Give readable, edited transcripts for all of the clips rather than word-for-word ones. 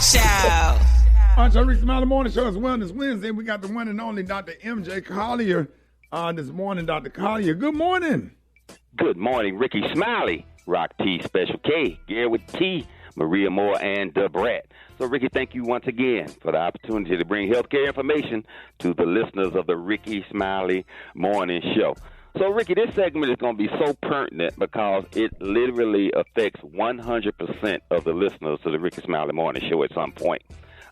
Show. All right, so Rickey Smiley Morning Show is Wellness Wednesday. We got the one and only Dr. M.J. Collier this morning. Dr. Collier, good morning. Good morning, Rickey Smiley, Rock T, Special K, Gary with T, Maria Moore, and Debrat. So, Rickey, thank you once again for the opportunity to bring healthcare information to the listeners of the Rickey Smiley Morning Show. So, Rickey, this segment is going to be so pertinent because it literally affects 100% of the listeners to the Rickey Smiley Morning Show at some point.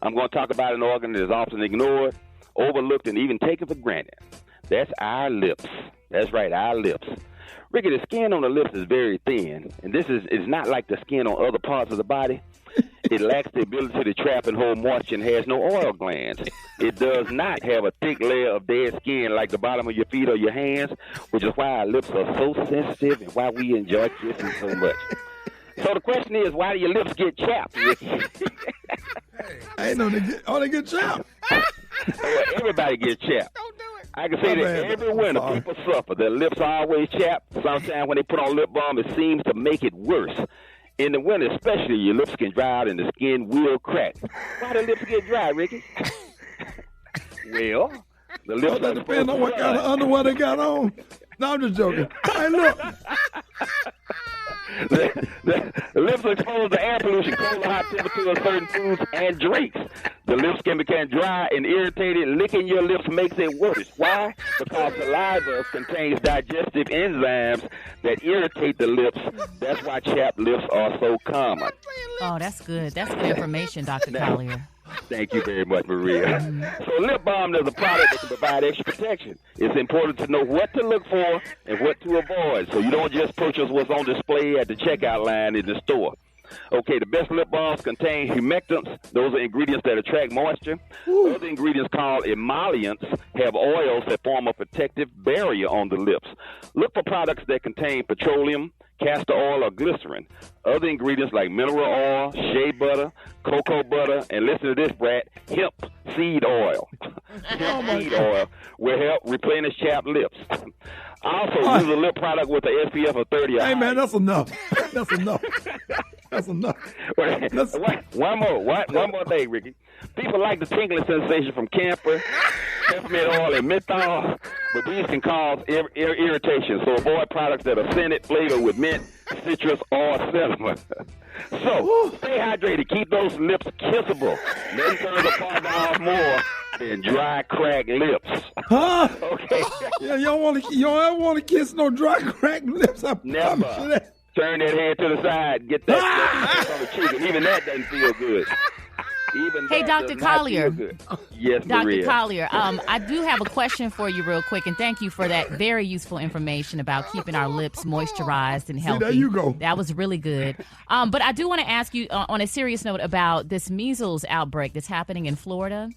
I'm going to talk about an organ that is often ignored, overlooked, and even taken for granted. That's our lips. That's right, our lips. Rickey, the skin on the lips is very thin, and this is not like the skin on other parts of the body. It lacks the ability to trap and hold moisture and has no oil glands. It does not have a thick layer of dead skin like the bottom of your feet or your hands, which is why our lips are so sensitive and why we enjoy kissing so much. So the question is, why do your lips get chapped, Rickey? I ain't know they get chapped. Well, everybody gets chapped. Don't do it. I can say that every winter people suffer. Their lips are always chapped. Sometimes when they put on lip balm, it seems to make it worse. In the winter especially, your lips can dry out and the skin will crack. Why do lips get dry, Rickey? Well, the lips are depending on what kind of underwear they got on. No, I'm just joking. Hey, look. The lips are exposed to air pollution, cold or hot temperatures of certain foods and drinks. The lips can become dry and irritated. Licking your lips makes it worse. Why? Because saliva contains digestive enzymes that irritate the lips. That's why chapped lips are so common. Oh, that's good. That's good information, Dr. Collier. Thank you very much, Maria. So lip balm is a product that can provide extra protection. It's important to know what to look for and what to avoid, so you don't just purchase what's on display at the checkout line in the store. Okay, the best lip balms contain humectants. Those are ingredients that attract moisture. Other ingredients called emollients have oils that form a protective barrier on the lips. Look for products that contain petroleum, castor oil, or glycerin. Other ingredients like mineral oil, shea butter, cocoa butter, and listen to this, Brad, hemp seed oil. Hemp seed oil will help replenish chapped lips. Also, use a lip product with an SPF of 30 or higher. Hey, man, that's enough. That's enough. That's enough. One more thing, Rickey. People like the tingling sensation from camphor, peppermint oil, and menthol, but these can cause irritation. So avoid products that are scented, flavored with mint, citrus, or cinnamon. So stay hydrated. Keep those lips kissable. Let them turn the part down more than dry, cracked lips. Huh? Okay. Yeah, you don't ever want to kiss no dry, cracked lips. Never. Turn that head to the side. Get that on the cheek. And even that doesn't feel good. Hey, Dr. Collier. Yes, Dr. Maria. Collier, I do have a question for you real quick, and thank you for that very useful information about keeping our lips moisturized and healthy. See, there you go. That was really good. But I do want to ask you, on a serious note, about this measles outbreak that's happening in Florida.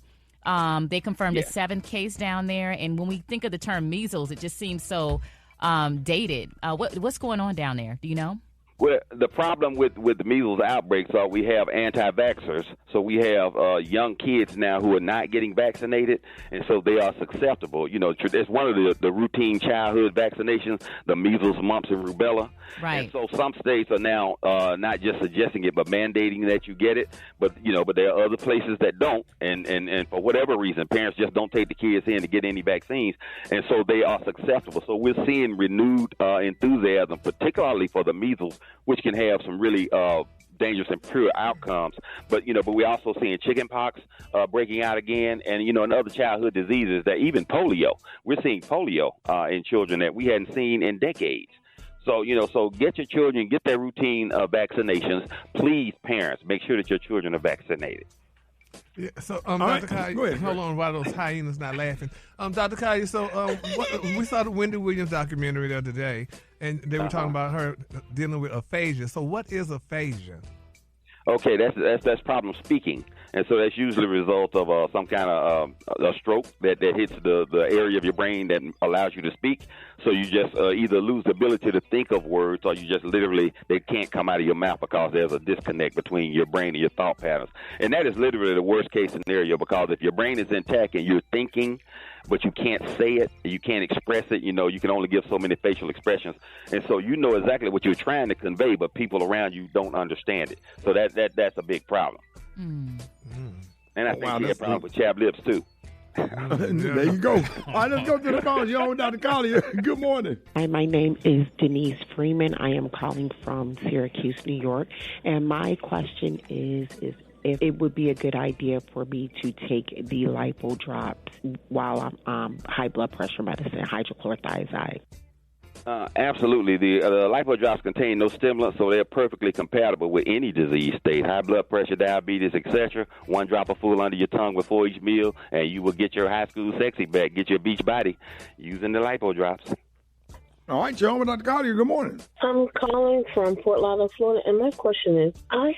They confirmed a 7th case down there, and when we think of the term measles, it just seems so dated. What's going on down there? Do you know? Well, the problem with the measles outbreaks are we have anti-vaxxers. So we have young kids now who are not getting vaccinated, and so they are susceptible. You know, it's one of the routine childhood vaccinations, the measles, mumps, and rubella. Right. And so some states are now not just suggesting it, but mandating that you get it. But there are other places that don't, and for whatever reason, parents just don't take the kids in to get any vaccines, and so they are susceptible. So we're seeing renewed enthusiasm, particularly for the measles, which can have some really dangerous and poor outcomes. But we're also seeing chickenpox breaking out again, and and other childhood diseases, that even polio. We're seeing polio in children that we hadn't seen in decades. So so get your children, get their routine vaccinations. Please, parents, make sure that your children are vaccinated. Yeah, so, Dr. Collier, hold on while those hyenas not laughing. Dr. Collier, so we saw the Wendy Williams documentary the other day, and they were talking about her dealing with aphasia. So what is aphasia? Okay, that's problem speaking. And so that's usually a result of some kind of a stroke that hits the area of your brain that allows you to speak. So you just either lose the ability to think of words, or you just literally, they can't come out of your mouth because there's a disconnect between your brain and your thought patterns. And that is literally the worst case scenario, because if your brain is intact and you're thinking, but you can't say it, you can't express it, you can only give so many facial expressions. And so you know exactly what you're trying to convey, but people around you don't understand it. So that's a big problem. And I think she had problems with chapped lips, too. There you go. All right, let's go to the phone. You're on with Dr. Collier. Good morning. Hi, my name is Denise Freeman. I am calling from Syracuse, New York. And my question is if it would be a good idea for me to take the lipo drops while I'm high blood pressure medicine, hydrochlorothiazide. Absolutely. The lipo drops contain no stimulants, so they're perfectly compatible with any disease state. High blood pressure, diabetes, etc. One dropper full under your tongue before each meal, and you will get your high school sexy back, get your beach body using the lipo drops. All right, John, with Dr. Collier, good morning. I'm calling from Fort Lauderdale, Florida, and my question is, I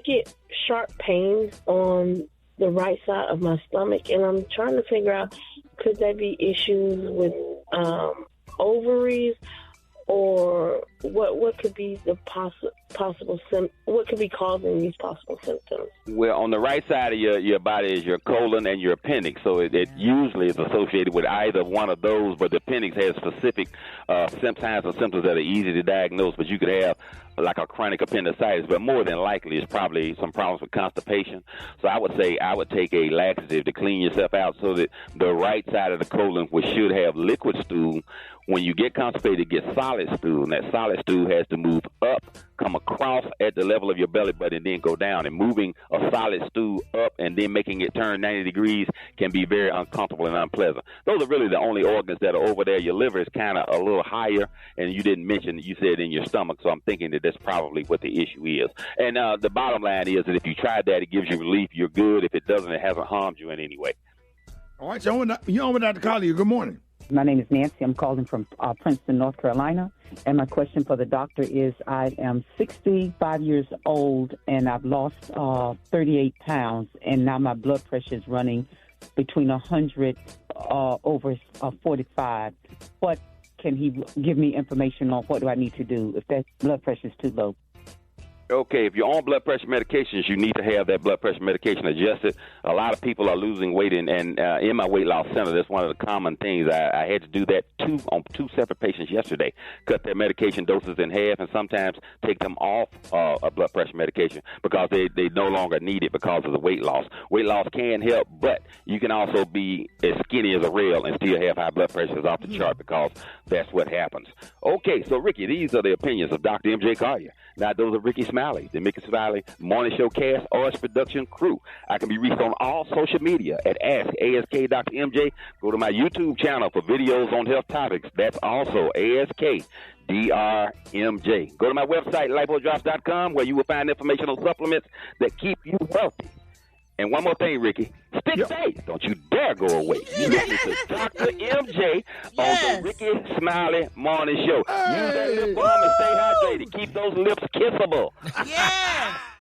get sharp pains on the right side of my stomach, and I'm trying to figure out, could there be issues with ovaries, or what could be the possible what could be causing these possible symptoms? Well, on the right side of your body is your colon and your appendix, so it usually is associated with either one of those, but the appendix has specific signs or symptoms that are easy to diagnose, but you could have like a chronic appendicitis, but more than likely it's probably some problems with constipation. So I would say I would take a laxative to clean yourself out so that the right side of the colon, which should have liquid stool, when you get constipated, it gets solid stool, and that solid stool has to move up, come across at the level of your belly button, and then go down. And moving a solid stool up and then making it turn 90 degrees can be very uncomfortable and unpleasant. Those are really the only organs that are over there. Your liver is kind of a little higher, and you didn't mention, you said in your stomach, so I'm thinking that that's probably what the issue is. And the bottom line is that if you tried that, it gives you relief, you're good. If it doesn't, it hasn't harmed you in any way. All right, you're on with Dr. Collier. Good morning. My name is Nancy. I'm calling from Princeton, North Carolina. And my question for the doctor is, I am 65 years old, and I've lost 38 pounds, and now my blood pressure is running between 100 over 45. What can he give me information on? What do I need to do if that blood pressure is too low? Okay, if you're on blood pressure medications, you need to have that blood pressure medication adjusted. A lot of people are losing weight, and in my weight loss center, that's one of the common things. I had to do that on two separate patients yesterday, cut their medication doses in half, and sometimes take them off a blood pressure medication because they no longer need it because of the weight loss. Weight loss can help, but you can also be as skinny as a rail and still have high blood pressure off the chart because that's what happens. Okay, so Ricky, these are the opinions of Dr. M.J. Collier. Now, those are Rickey Smiley, the Rickey Smiley Morning Show cast, RS Production crew. I can be reached on all social media at ASK Dr. MJ. Go to my YouTube channel for videos on health topics. That's also ASK DRMJ. Go to my website, lipodrops.com, where you will find informational supplements that keep you wealthy. And one more thing, Ricky. Stick safe. Don't you dare go away. You listen to Dr. MJ on the Rickey Smiley Morning Show. Use that lip balm and stay hydrated. Keep those lips kissable. Yeah.